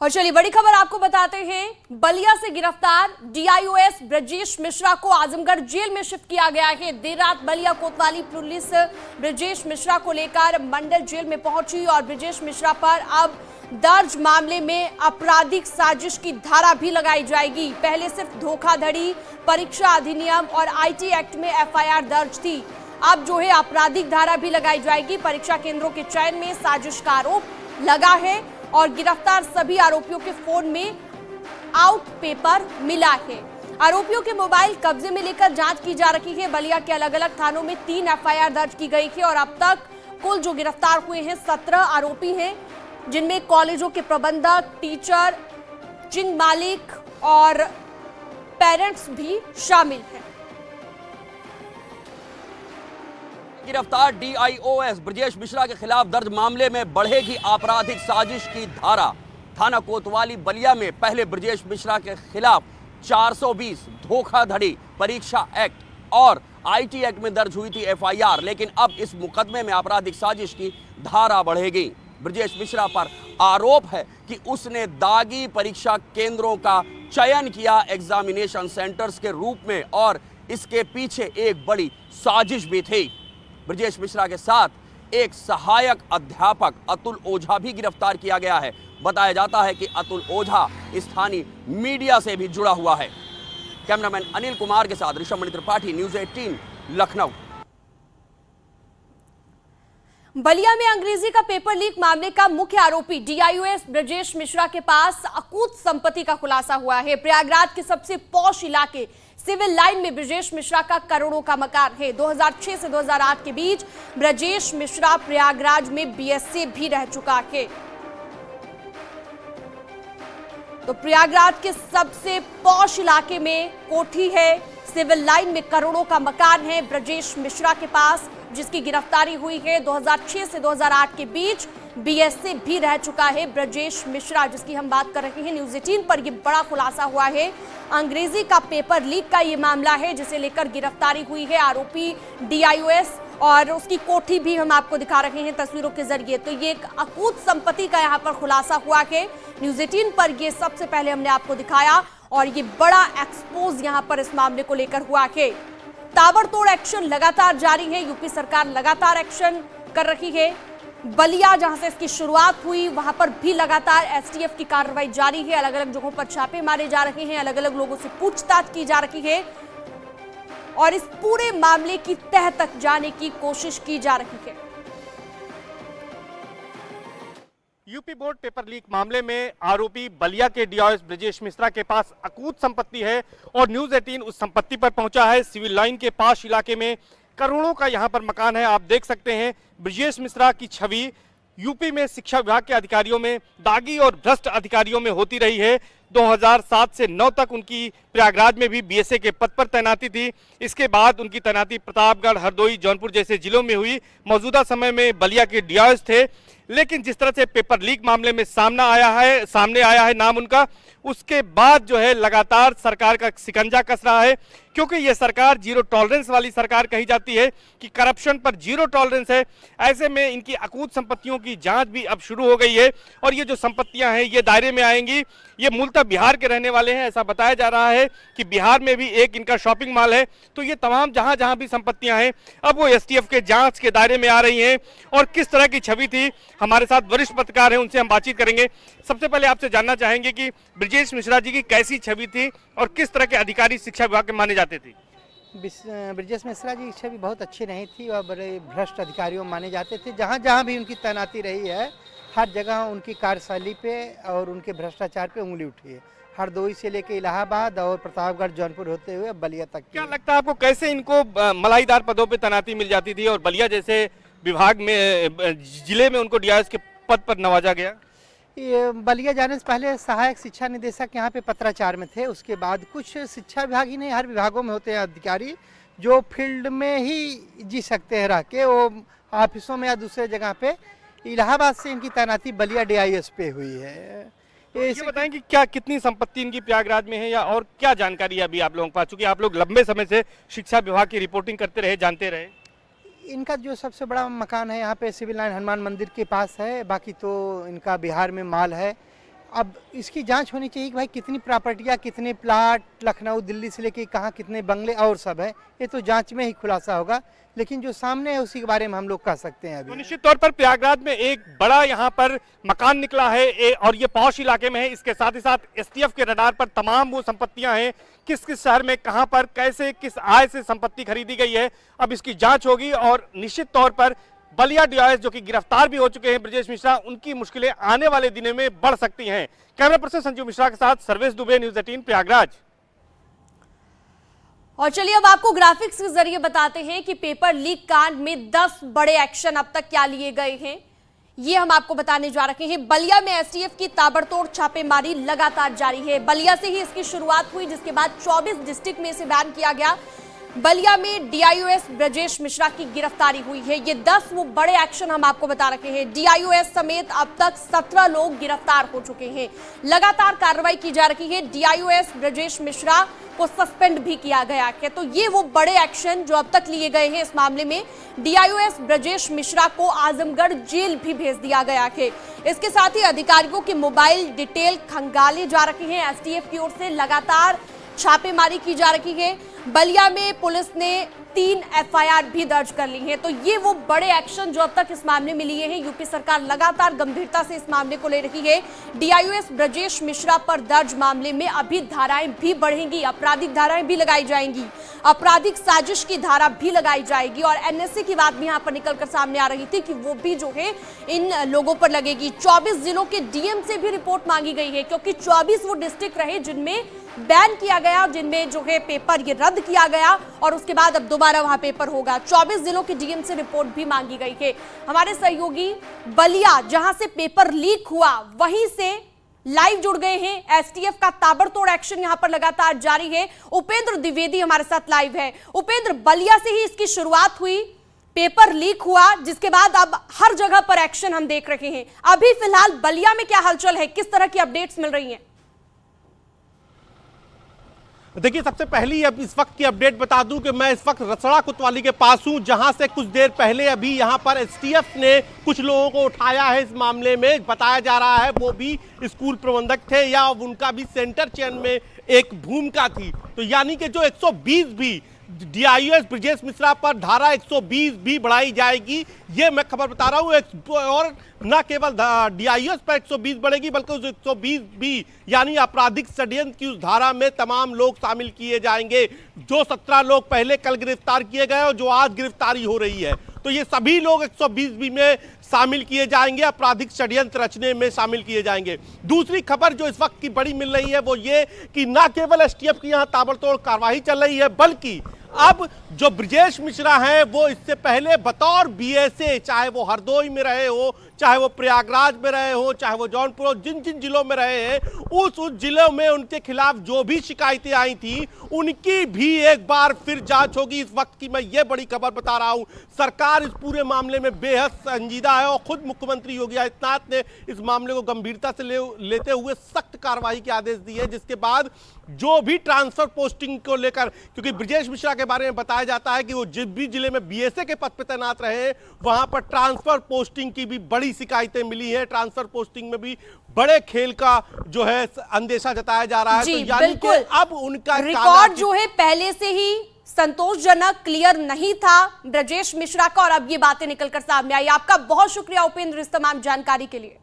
और चलिए बड़ी खबर आपको बताते हैं। बलिया से गिरफ्तार डीआईओएस ब्रजेश मिश्रा को आजमगढ़ जेल में शिफ्ट किया गया है। देर रात बलिया कोतवाली पुलिस ब्रजेश मिश्रा को लेकर मंडल जेल में पहुंची और ब्रजेश मिश्रा पर अब दर्ज मामले में आपराधिक साजिश की धारा भी लगाई जाएगी। पहले सिर्फ धोखाधड़ी, परीक्षा अधिनियम और आईटी एक्ट में एफआईआर दर्ज थी। अब जो है आपराधिक धारा भी लगाई जाएगी। परीक्षा केंद्रों के चयन में साजिश का आरोप लगा है और गिरफ्तार सभी आरोपियों के फोन में आउट पेपर मिला है। आरोपियों के मोबाइल कब्जे में लेकर जांच की जा रही है। बलिया के अलग अलग थानों में 3 एफआईआर दर्ज की गई है और अब तक कुल जो गिरफ्तार हुए हैं 17 आरोपी हैं, जिनमें कॉलेजों के प्रबंधक, टीचर, जिन मालिक और पेरेंट्स भी शामिल हैं। गिरफ्तार डीआईओएस ब्रजेश मिश्रा के खिलाफ दर्ज मामले में बढ़ेगी आपराधिक साजिश की धारा। थाना कोतवाली बलिया में पहले ब्रजेश मिश्रा के खिलाफ 420 धोखाधड़ी, परीक्षा एक्ट और आईटी एक्ट में दर्ज हुई थी एफआईआर, लेकिन अब इस मुकदमे में आपराधिक साजिश की धारा बढ़ेगी। ब्रजेश मिश्रा पर आरोप है कि उसने दागी परीक्षा केंद्रों का चयन किया एग्जामिनेशन सेंटर्स के रूप में और इसके पीछे एक बड़ी साजिश भी थी। ब्रजेश मिश्रा के साथ एक सहायक अध्यापक अतुल ओझा भी गिरफ्तार किया गया है। बताया जाता है कि अतुल ओझा स्थानीय मीडिया से भी जुड़ा हुआ है। कैमरामैन अनिल कुमार के साथ ऋषभ मणि त्रिपाठी, न्यूज़ 18 लखनऊ। बलिया में अंग्रेजी का पेपर लीक मामले का मुख्य आरोपी डीआईओएस ब्रजेश मिश्रा के पास अकूत संपत्ति का खुलासा हुआ है। प्रयागराज के सबसे पॉश इलाके सिविल लाइन में ब्रजेश मिश्रा का करोड़ों का मकान है। 2006 से 2008 के बीच ब्रजेश मिश्रा प्रयागराज में बीएसए भी रह चुका है। तो प्रयागराज के सबसे पॉश इलाके में कोठी है, सिविल लाइन में करोड़ों का मकान है ब्रजेश मिश्रा के पास, जिसकी गिरफ्तारी हुई है। 2006 से 2008 के बीच बीएसए भी रह चुका है ब्रजेश मिश्रा, जिसकी हम बात कर रहे हैं। न्यूज़ 18 पर यह बड़ा खुलासा हुआ है। अंग्रेजी का पेपर लीक का ये मामला है जिसे लेकर गिरफ्तारी हुई है आरोपी डीआईओएस, और उसकी कोठी भी हम आपको दिखा रहे हैं तस्वीरों के जरिए। तो ये एक अकूत संपत्ति का यहाँ पर खुलासा हुआ है। न्यूज़ 18 पर ये सबसे पहले हमने आपको दिखाया और ये बड़ा एक्सपोज यहाँ पर इस मामले को लेकर हुआ है। ताबड़तोड़ एक्शन लगातार जारी है। यूपी सरकार लगातार एक्शन कर रही है। बलिया जहां से इसकी शुरुआत हुई वहां पर भी लगातार एसटीएफ की कार्रवाई जारी है। अलग अलग जगहों पर छापे मारे जा रहे हैं, अलग अलग लोगों से पूछताछ की जा रही है और इस पूरे मामले की तह तक जाने की कोशिश की जा रही है। यूपी बोर्ड पेपर लीक मामले में आरोपी बलिया के डीआईओएस ब्रजेश मिश्रा के पास अकूत संपत्ति है और न्यूज़ 18 उस संपत्ति पर पहुंचा है। सिविल लाइन के पास इलाके में करोड़ों का यहां पर मकान है। आप देख सकते हैं ब्रजेश मिश्रा की छवि यूपी में शिक्षा विभाग के अधिकारियों में, दागी और भ्रष्ट अधिकारियों में होती रही है। 2007 से 9 तक उनकी प्रयागराज में भी बीएसए के पद पर तैनाती थी। इसके बाद उनकी तैनाती प्रतापगढ़, हरदोई, जौनपुर जैसे जिलों में हुई। मौजूदा समय में बलिया के डीआईओएस थे, लेकिन जिस तरह से पेपर लीक मामले में सामने आया है नाम उनका, उसके बाद जो है लगातार सरकार का शिकंजा कस रहा है, क्योंकि ये सरकार जीरो टॉलरेंस वाली सरकार कही जाती है कि करप्शन पर जीरो टॉलरेंस है। ऐसे में इनकी अकूत संपत्तियों की जांच भी अब शुरू हो गई है और ये जो संपत्तियां हैं ये दायरे में आएंगी। ये मूलतः बिहार के रहने वाले हैं। ऐसा बताया जा रहा है कि बिहार में भी एक इनका शॉपिंग मॉल है। तो ये तमाम जहां जहां भी संपत्तियां हैं अब वो एसटीएफ के जांच के दायरे में आ रही हैं। और किस तरह की छवि थी, हमारे साथ वरिष्ठ पत्रकार हैं, उनसे हम बातचीत करेंगे। सबसे पहले आपसे जानना चाहेंगे कि ब्रजेश मिश्रा जी की कैसी छवि थी और किस तरह के अधिकारी शिक्षा विभाग के माने जाते थे? ब्रजेश मिश्रा जी की छवि बहुत अच्छी नहीं थी और बड़े भ्रष्ट अधिकारियों माने जाते थे। जहाँ जहाँ भी उनकी तैनाती रही है हर जगह उनकी कार्यशैली पे और उनके भ्रष्टाचार पे उंगली उठी है। हरदोई से लेके इलाहाबाद और प्रतापगढ़, जौनपुर होते हुए बलिया तक। क्या लगता है आपको, कैसे इनको मलाईदार पदों पे तैनाती मिल जाती थी और बलिया जैसे विभाग में, जिले में उनको डीआईओएस के पद पर नवाजा गया? ये बलिया जाने से पहले सहायक शिक्षा निदेशक यहाँ पे पत्राचार में थे। उसके बाद कुछ शिक्षा विभाग ही नहीं, हर विभागों में होते हैं अधिकारी जो फील्ड में ही जी सकते हैं रह के, वो ऑफिसों में या दूसरे जगह पे। इलाहाबाद से इनकी तैनाती बलिया डीआईओएस पे हुई है। ये बताएं कि क्या कितनी संपत्ति इनकी प्रयागराज में है या और क्या जानकारी है अभी आप लोगों के पास, चूंकि आप लोग लंबे समय से शिक्षा विभाग की रिपोर्टिंग करते रहे, जानते रहे? इनका जो सबसे बड़ा मकान है यहाँ पे सिविल लाइन हनुमान मंदिर के पास है। बाकी तो इनका बिहार में माल है अब इसकी जांच होनी चाहिए कि भाई कितनी प्रॉपर्टियां, कितने प्लाट लखनऊ दिल्ली से लेके कहाँ कितने बंगले और सब है, ये तो जांच में ही खुलासा होगा। लेकिन जो सामने है उसी के बारे में हम लोग कह सकते हैं। तो अभी निश्चित तौर पर प्रयागराज में एक बड़ा यहाँ पर मकान निकला है और ये पॉश इलाके में है। इसके साथ ही साथ एसटीएफ के रडार पर तमाम वो संपत्तियां हैं, किस किस शहर में कहां पर कैसे किस आय से संपत्ति खरीदी गई है, अब इसकी जांच होगी। और निश्चित तौर पर बलिया डीआईओएस जो कि गिरफ्तार भी हो चुके हैं ब्रजेश मिश्रा, उनकी मुश्किलें आने वाले दिनों में बढ़ सकती हैं। कैमरा पर्सन संजीव मिश्रा के साथ सर्वेश दुबे, न्यूज़ 18 प्रयागराज। और चलिए अब आपको ग्राफिक्स के जरिए बताते हैं कि पेपर लीक कांड में 10 बड़े एक्शन अब तक क्या लिए गए हैं, ये हम आपको बताने जा रहे हैं। बलिया में एसटीएफ की ताबड़तोड़ छापेमारी लगातार जारी है। बलिया से ही इसकी शुरुआत हुई, जिसके बाद 24 डिस्ट्रिक्ट में इसे बैन किया गया। बलिया में डीआईओएस ब्रजेश मिश्रा की गिरफ्तारी हुई है। ये 10 वो बड़े एक्शन हम आपको बता रहे हैं। डीआईओएस समेत अब तक 17 लोग गिरफ्तार हो चुके हैं। लगातार कार्रवाई की जा रही है। डीआईओएस ब्रजेश मिश्रा को सस्पेंड भी किया गया है। तो ये वो बड़े एक्शन जो अब तक लिए गए हैं। इस मामले में डीआईओएस ब्रजेश मिश्रा को आजमगढ़ जेल भी भेज दिया गया है। इसके साथ ही अधिकारियों की मोबाइल डिटेल खंगाले जा रही है। एसटीएफ की ओर से लगातार छापेमारी की जा रही है। बलिया में पुलिस ने 3 एफआईआर भी दर्ज कर ली हैं। तो ये वो बड़े एक्शन जो अब तक इस मामले में लिए हैं। यूपी सरकार लगातार गंभीरता से इस मामले को ले रही है। डीआईओएस ब्रजेश मिश्रा पर दर्ज मामले में अभी धाराएं भी बढ़ेंगी, आपराधिक धाराएं भी लगाई जाएंगी, आपराधिक साजिश की धारा भी लगाई जाएगी। और एनएसए की बात भी यहाँ पर निकलकर सामने आ रही थी कि वो भी जो है इन लोगों पर लगेगी। 24 जिलों के डीएम से भी रिपोर्ट मांगी गई है, क्योंकि 24 वो डिस्ट्रिक्ट रहे जिनमें बैन किया गया, जिनमें जो है पेपर ये रद्द किया गया और उसके बाद अब दोबारा वहां पेपर होगा। 24 जिलों के डीएम से रिपोर्ट भी मांगी गई है। हमारे सहयोगी बलिया जहां से पेपर लीक हुआ वहीं से लाइव जुड़ गए हैं। एसटीएफ का ताबड़तोड़ एक्शन यहां पर लगातार जारी है। उपेंद्र द्विवेदी हमारे साथ लाइव है। उपेंद्र, बलिया से ही इसकी शुरुआत हुई, पेपर लीक हुआ, जिसके बाद अब हर जगह पर एक्शन हम देख रहे हैं। अभी फिलहाल बलिया में क्या हलचल है, किस तरह की अपडेट्स मिल रही हैं? देखिए, सबसे पहली अब इस वक्त की अपडेट बता दूं कि मैं इस वक्त रसड़ा कोतवाली के पास हूं, जहां से कुछ देर पहले अभी यहां पर एसटीएफ ने कुछ लोगों को उठाया है। इस मामले में बताया जा रहा है वो भी स्कूल प्रबंधक थे या उनका भी सेंटर चयन में एक भूमिका थी। तो यानी कि जो 120 भी डीआईओएस ब्रजेश मिश्रा पर धारा 120 भी बढ़ाई जाएगी, ये मैं खबर बता रहा हूँ। और न केवल डीआईओएस पर 120 बढ़ेगी बल्कि उस 120 भी यानी आपराधिक षड्यंत्र की उस धारा में तमाम लोग शामिल किए जाएंगे। जो 17 लोग पहले कल गिरफ्तार किए गए और जो आज गिरफ्तारी हो रही है, तो ये सभी लोग 120 भी में शामिल किए जाएंगे, आपराधिक षड्यंत्र रचने में शामिल किए जाएंगे। दूसरी खबर जो इस वक्त की बड़ी मिल रही है वो ये कि न केवल एसटीएफ की यहाँ ताबड़तोड़ कार्रवाई चल रही है, बल्कि अब जो ब्रजेश मिश्रा हैं वो इससे पहले बतौर बीएसए, चाहे वो हरदोई में रहे हो, चाहे वो प्रयागराज में रहे हो, चाहे वो जौनपुर, जिन जिन जिलों में रहे हैं, उस जिलों में उनके खिलाफ जो भी शिकायतें आई थी उनकी भी एक बार फिर जांच होगी। इस वक्त की मैं ये बड़ी खबर बता रहा हूं। सरकार इस पूरे मामले में बेहद संजीदा है और खुद मुख्यमंत्री योगी आदित्यनाथ ने इस मामले को गंभीरता से लेते हुए सख्त कार्रवाई के आदेश दिए, जिसके बाद जो भी ट्रांसफर पोस्टिंग को लेकर, क्योंकि ब्रजेश मिश्रा के बारे में बताया जाता है कि वो जिस भी जिले में बीएसए के पद पर तैनात रहे वहां पर ट्रांसफर पोस्टिंग की भी बड़ी शिकायतें मिली है। ट्रांसफर पोस्टिंग में भी बड़े खेल का जो है अंदेशा जताया जा रहा है। जी, तो यानी कि अब उनका रिकॉर्ड जो है पहले से ही संतोषजनक क्लियर नहीं था ब्रजेश मिश्रा का, और अब ये बातें निकलकर सामने आई। आपका बहुत शुक्रिया उपेंद्र इस तमाम जानकारी के लिए।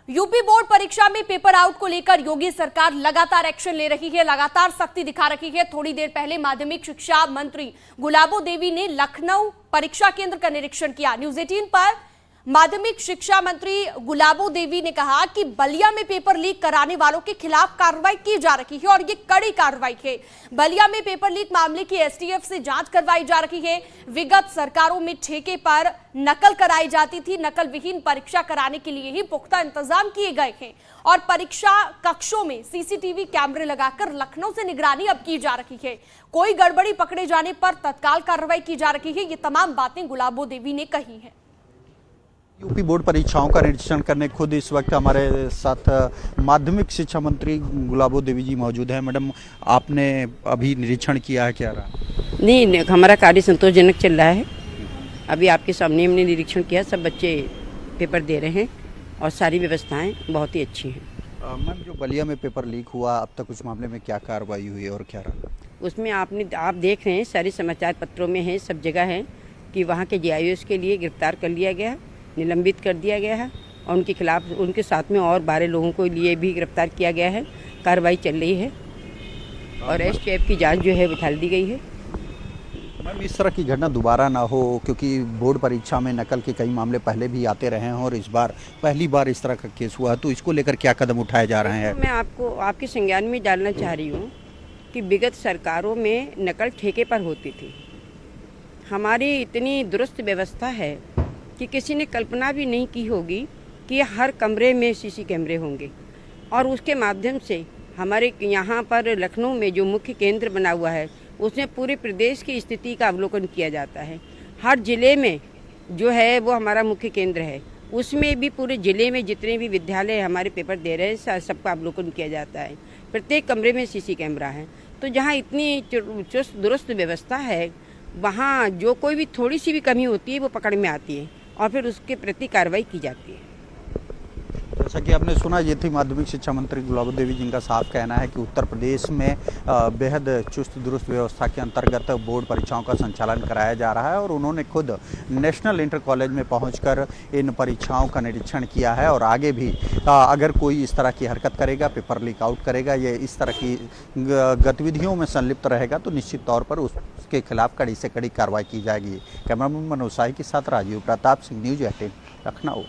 यूपी बोर्ड परीक्षा में पेपर आउट को लेकर योगी सरकार लगातार एक्शन ले रही है, लगातार सख्ती दिखा रही है। थोड़ी देर पहले माध्यमिक शिक्षा मंत्री गुलाबो देवी ने लखनऊ परीक्षा केंद्र का निरीक्षण किया। न्यूज़ 18 पर माध्यमिक शिक्षा मंत्री गुलाबो देवी ने कहा कि बलिया में पेपर लीक कराने वालों के खिलाफ कार्रवाई की जा रही है और ये कड़ी कार्रवाई है। बलिया में पेपर लीक मामले की एसटीएफ से जांच करवाई जा रही है। विगत सरकारों में ठेके पर नकल कराई जाती थी, नकल विहीन परीक्षा कराने के लिए ही पुख्ता इंतजाम किए गए हैं और परीक्षा कक्षों में सीसीटीवी कैमरे लगाकर लखनऊ से निगरानी अब की जा रही है। कोई गड़बड़ी पकड़े जाने पर तत्काल कार्रवाई की जा रही है। ये तमाम बातें गुलाबो देवी ने कही है। यूपी बोर्ड परीक्षाओं का निरीक्षण करने खुद इस वक्त हमारे साथ माध्यमिक शिक्षा मंत्री गुलाबो देवी जी मौजूद हैं। मैडम, आपने अभी निरीक्षण किया है, क्या रहा? नहीं, हमारा कार्य संतोषजनक चल रहा है। अभी आपके सामने हमने निरीक्षण किया, सब बच्चे पेपर दे रहे हैं और सारी व्यवस्थाएं बहुत ही अच्छी हैं। मैम, जो बलिया में पेपर लीक हुआ, अब तक उस मामले में क्या कार्रवाई हुई और क्या रहा? उसमें आप देख रहे हैं, सारे समाचार पत्रों में है, सब जगह है कि वहाँ के GIOs के लिए गिरफ्तार कर लिया गया, निलंबित कर दिया गया है और उनके खिलाफ उनके साथ में और 12 लोगों को लिए भी गिरफ्तार किया गया है। कार्रवाई चल रही है और STF की जांच जो है बिठा दी गई है। मैम, इस तरह की घटना दोबारा ना हो, क्योंकि बोर्ड परीक्षा में नकल के कई मामले पहले भी आते रहे हैं और इस बार पहली बार इस तरह का केस हुआ, तो इसको लेकर क्या कदम उठाए जा रहे हैं? मैं आपके संज्ञान में डालना चाह रही हूँ कि विगत सरकारों में नकल ठेके पर होती थी। हमारी इतनी दुरुस्त व्यवस्था है कि किसी ने कल्पना भी नहीं की होगी कि हर कमरे में CC कैमरे होंगे और उसके माध्यम से हमारे यहाँ पर लखनऊ में जो मुख्य केंद्र बना हुआ है उसमें पूरे प्रदेश की स्थिति का अवलोकन किया जाता है। हर जिले में जो है वो हमारा मुख्य केंद्र है, उसमें भी पूरे जिले में जितने भी विद्यालय हमारे पेपर दे रहे हैं सबका अवलोकन किया जाता है। प्रत्येक कमरे में CC कैमरा है। तो जहाँ इतनी चुस्त दुरुस्त व्यवस्था है वहाँ जो कोई भी थोड़ी सी भी कमी होती है वो पकड़ में आती है और फिर उसके प्रति कार्रवाई की जाती है। जैसा कि आपने सुना, ये थी माध्यमिक शिक्षा मंत्री गुलाबो देवी, जिनका साफ कहना है कि उत्तर प्रदेश में बेहद चुस्त दुरुस्त व्यवस्था के अंतर्गत बोर्ड परीक्षाओं का संचालन कराया जा रहा है और उन्होंने खुद नेशनल इंटर कॉलेज में पहुंचकर इन परीक्षाओं का निरीक्षण किया है और आगे भी अगर कोई इस तरह की हरकत करेगा, पेपर लीक आउट करेगा या इस तरह की गतिविधियों में संलिप्त रहेगा तो निश्चित तौर पर उसके खिलाफ कड़ी से कड़ी कार्रवाई की जाएगी। कैमरामैन मनोज शाही के साथ राजीव प्रताप सिंह, न्यूज़ 18 लखनऊ।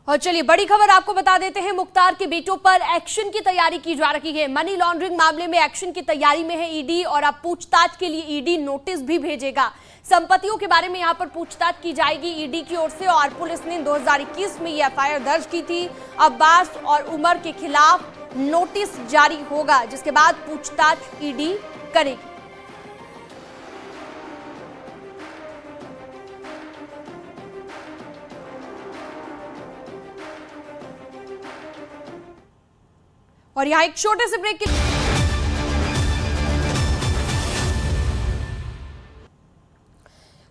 और चलिए बड़ी खबर आपको बता देते हैं, मुख्तार के बेटों पर एक्शन की तैयारी की जा रही है। मनी लॉन्ड्रिंग मामले में एक्शन की तैयारी में है ईडी और अब पूछताछ के लिए ईडी नोटिस भी भेजेगा। संपत्तियों के बारे में यहां पर पूछताछ की जाएगी ईडी की ओर से और पुलिस ने 2021 में यह FIR दर्ज की थी। अब्बास और उमर के खिलाफ नोटिस जारी होगा जिसके बाद पूछताछ ईडी करेगी। और यहां एक छोटे से ब्रेक के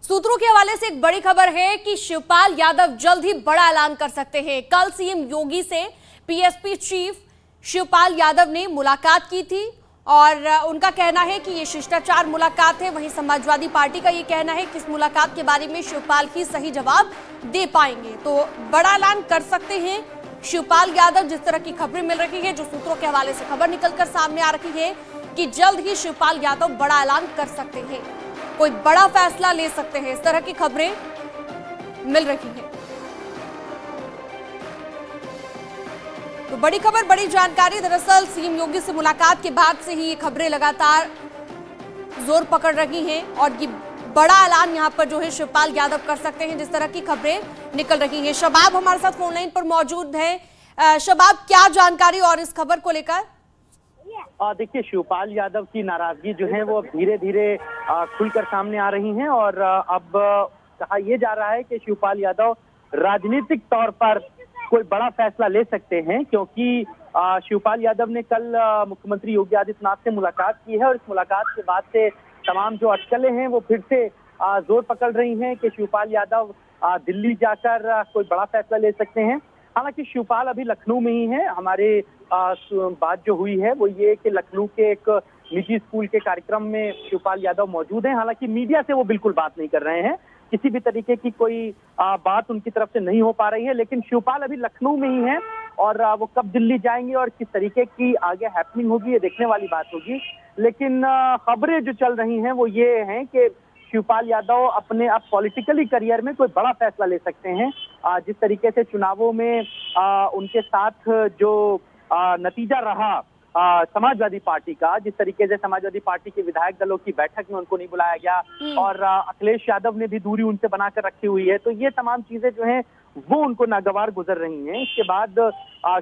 सूत्रों के हवाले से एक बड़ी खबर है कि शिवपाल यादव जल्द ही बड़ा ऐलान कर सकते हैं। कल CM योगी से PSP चीफ शिवपाल यादव ने मुलाकात की थी और उनका कहना है कि ये शिष्टाचार मुलाकात है। वहीं समाजवादी पार्टी का ये कहना है कि इस मुलाकात के बारे में शिवपाल ही सही जवाब दे पाएंगे। तो बड़ा ऐलान कर सकते हैं शिवपाल यादव। जिस तरह की खबरें मिल रही है, जो सूत्रों के हवाले से खबर निकलकर सामने आ रही है कि जल्द ही शिवपाल यादव बड़ा ऐलान कर सकते हैं, कोई बड़ा फैसला ले सकते हैं, इस तरह की खबरें मिल रही हैं। तो बड़ी खबर, बड़ी जानकारी। दरअसल CM योगी से मुलाकात के बाद से ही ये खबरें लगातार जोर पकड़ रही हैं और ये बड़ा ऐलान यहां पर जो है शिवपाल यादव कर सकते हैं, जिस तरह की खबरें निकल रही हैं। शबाब हमारे साथ फोन लाइन पर मौजूद हैं। शबाब, क्या जानकारी और इस खबर को लेकर? देखिए, शिवपाल यादव की नाराजगी जो है वो धीरे धीरे खुलकर सामने आ रही हैं और अब कहा यह जा रहा है कि शिवपाल यादव राजनीतिक तौर पर कोई बड़ा फैसला ले सकते हैं, क्योंकि शिवपाल यादव ने कल मुख्यमंत्री योगी आदित्यनाथ से मुलाकात की है और इस मुलाकात के बाद से तमाम जो अटकलें हैं वो फिर से जोर पकड़ रही हैं कि शिवपाल यादव दिल्ली जाकर कोई बड़ा फैसला ले सकते हैं। हालांकि शिवपाल अभी लखनऊ में ही है। हमारे बात जो हुई है वो ये कि लखनऊ के एक निजी स्कूल के कार्यक्रम में शिवपाल यादव मौजूद हैं। हालांकि मीडिया से वो बिल्कुल बात नहीं कर रहे हैं, किसी भी तरीके की कोई बात उनकी तरफ से नहीं हो पा रही है। लेकिन शिवपाल अभी लखनऊ में ही है और वो कब दिल्ली जाएंगे और किस तरीके की आगे हैपनिंग होगी ये देखने वाली बात होगी। लेकिन खबरें जो चल रही हैं वो ये हैं कि शिवपाल यादव अपने अब पॉलिटिकली करियर में कोई बड़ा फैसला ले सकते हैं। जिस तरीके से चुनावों में उनके साथ जो नतीजा रहा समाजवादी पार्टी का, जिस तरीके से समाजवादी पार्टी के विधायक दलों की बैठक में उनको नहीं बुलाया गया और अखिलेश यादव ने भी दूरी उनसे बनाकर रखी हुई है, तो ये तमाम चीजें जो हैं वो उनको नागवार गुजर रही हैं। इसके बाद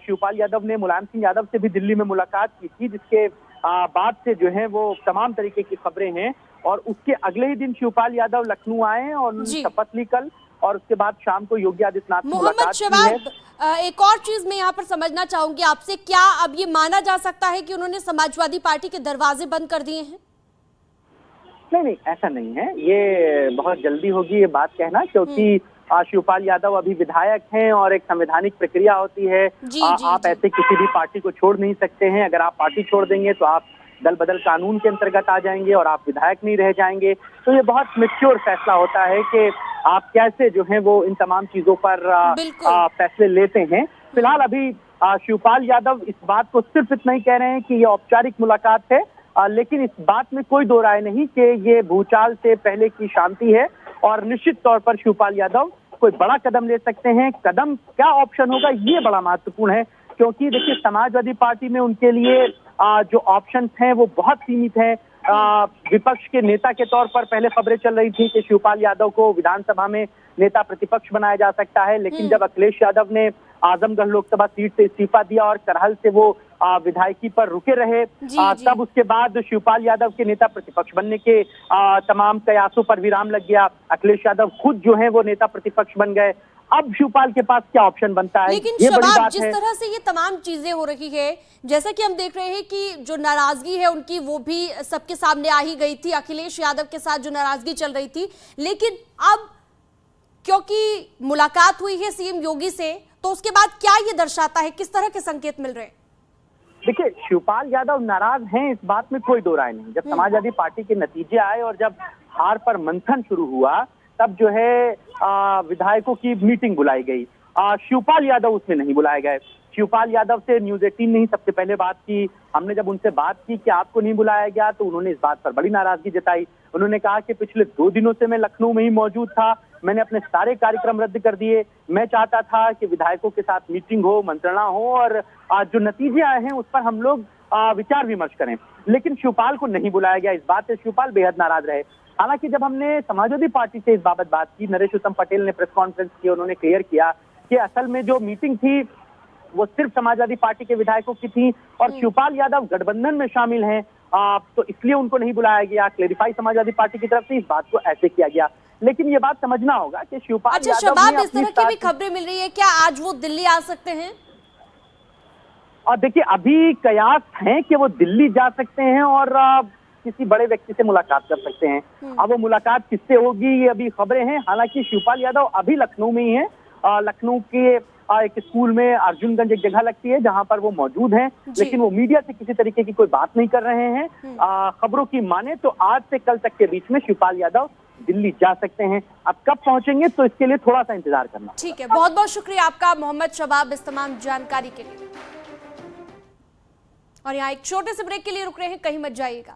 शिवपाल यादव ने मुलायम सिंह यादव से भी दिल्ली में मुलाकात की थी, जिसके बाद से जो है वो तमाम तरीके की खबरें हैं और उसके अगले ही दिन शिवपाल यादव लखनऊ आए और शपथ ली कल और उसके बाद शाम को योगी आदित्यनाथ से मुलाकात की है। एक और चीज मैं यहाँ पर समझना चाहूंगी आपसे, क्या अब ये माना जा सकता है कि उन्होंने समाजवादी पार्टी के दरवाजे बंद कर दिए हैं? नहीं, ऐसा नहीं है। ये बहुत जल्दी होगी ये बात कहना, क्योंकि शिवपाल यादव अभी विधायक हैं और एक संवैधानिक प्रक्रिया होती है। आप ऐसे किसी भी पार्टी को छोड़ नहीं सकते हैं। अगर आप पार्टी छोड़ देंगे तो आप दल बदल कानून के अंतर्गत आ जाएंगे और आप विधायक नहीं रह जाएंगे। तो ये बहुत मैच्योर फैसला होता है कि आप कैसे जो है वो इन तमाम चीजों पर फैसले लेते हैं। फिलहाल अभी शिवपाल यादव इस बात को सिर्फ इतना ही कह रहे हैं कि ये औपचारिक मुलाकात है, लेकिन इस बात में कोई दो राय नहीं कि ये भूचाल से पहले की शांति है और निश्चित तौर पर शिवपाल यादव कोई बड़ा कदम ले सकते हैं। कदम क्या ऑप्शन होगा ये बड़ा महत्वपूर्ण है, क्योंकि देखिए समाजवादी पार्टी में उनके लिए जो ऑप्शंस हैं वो बहुत सीमित हैं। विपक्ष के नेता के तौर पर पहले खबरें चल रही थी कि शिवपाल यादव को विधानसभा में नेता प्रतिपक्ष बनाया जा सकता है, लेकिन जब अखिलेश यादव ने आजमगढ़ लोकसभा सीट से इस्तीफा दिया और करहल से वो विधायकी पर रुके रहे, तब उसके बाद शिवपाल यादव के नेता प्रतिपक्ष बनने के तमाम प्रयासों पर विराम लग गया। अखिलेश यादव खुद जो है वो नेता प्रतिपक्ष बन गए। अब शिवपाल के पास क्या ऑप्शन बनता है? लेकिन शबाब, जिस तरह से ये तमाम चीजें हो रही है, जैसा कि हम देख रहे हैं कि जो नाराजगी है उनकी वो भी सबके सामने आ ही गई थी। अखिलेश यादव के साथ जो नाराजगी चल रही थी, लेकिन अब क्योंकि मुलाकात हुई है सीएम योगी से, तो उसके बाद क्या ये दर्शाता है, किस तरह के संकेत मिल रहे हैं? देखिए, शिवपाल यादव नाराज हैं, इस बात में कोई दो राय नहीं। जब समाजवादी पार्टी के नतीजे आए और जब हार पर मंथन शुरू हुआ, तब जो है विधायकों की मीटिंग बुलाई गई। शिवपाल यादव उसमें नहीं बुलाए गए। शिवपाल यादव से न्यूज़ 18 ने ही सबसे पहले बात की। हमने जब उनसे बात की कि आपको नहीं बुलाया गया, तो उन्होंने इस बात पर बड़ी नाराजगी जताई। उन्होंने कहा कि पिछले 2 दिनों से मैं लखनऊ में ही मौजूद था, मैंने अपने सारे कार्यक्रम रद्द कर दिए। मैं चाहता था कि विधायकों के साथ मीटिंग हो, मंत्रणा हो और जो नतीजे आए हैं उस पर हम लोग विचार विमर्श करें, लेकिन शिवपाल को नहीं बुलाया गया। इस बात से शिवपाल बेहद नाराज रहे। हालांकि जब हमने समाजवादी पार्टी से इस बाबत बात की, नरेश उत्तम पटेल ने प्रेस कॉन्फ्रेंस की, उन्होंने क्लियर किया कि असल में जो मीटिंग थी वो सिर्फ समाजवादी पार्टी के विधायकों की थी और शिवपाल यादव गठबंधन में शामिल हैं, तो इसलिए उनको नहीं बुलाया गया। क्लेरिफाई समाजवादी पार्टी की तरफ से इस बात को ऐसे किया गया, लेकिन ये बात समझना होगा कि शिवपाल यादव शबाब, इस तरह की भी खबरें मिल रही है, क्या आज वो दिल्ली आ सकते हैं? और देखिए, अभी कयास हैं कि वो दिल्ली जा सकते हैं और किसी बड़े व्यक्ति से मुलाकात कर सकते हैं। अब वो मुलाकात किससे होगी ये अभी खबरें हैं। हालांकि शिवपाल यादव अभी लखनऊ में ही हैं। लखनऊ के एक स्कूल में अर्जुनगंज एक जगह लगती है जहां पर वो मौजूद हैं, लेकिन वो मीडिया से किसी तरीके की कोई बात नहीं कर रहे हैं। खबरों की माने तो आज से कल तक के बीच में शिवपाल यादव दिल्ली जा सकते हैं। अब कब पहुंचेंगे तो इसके लिए थोड़ा सा इंतजार करना। ठीक है, बहुत बहुत शुक्रिया आपका मोहम्मद शबाब इस तमाम जानकारी के लिए। और यहाँ एक छोटे से ब्रेक के लिए रुक रहे हैं, कहीं मत जाइएगा।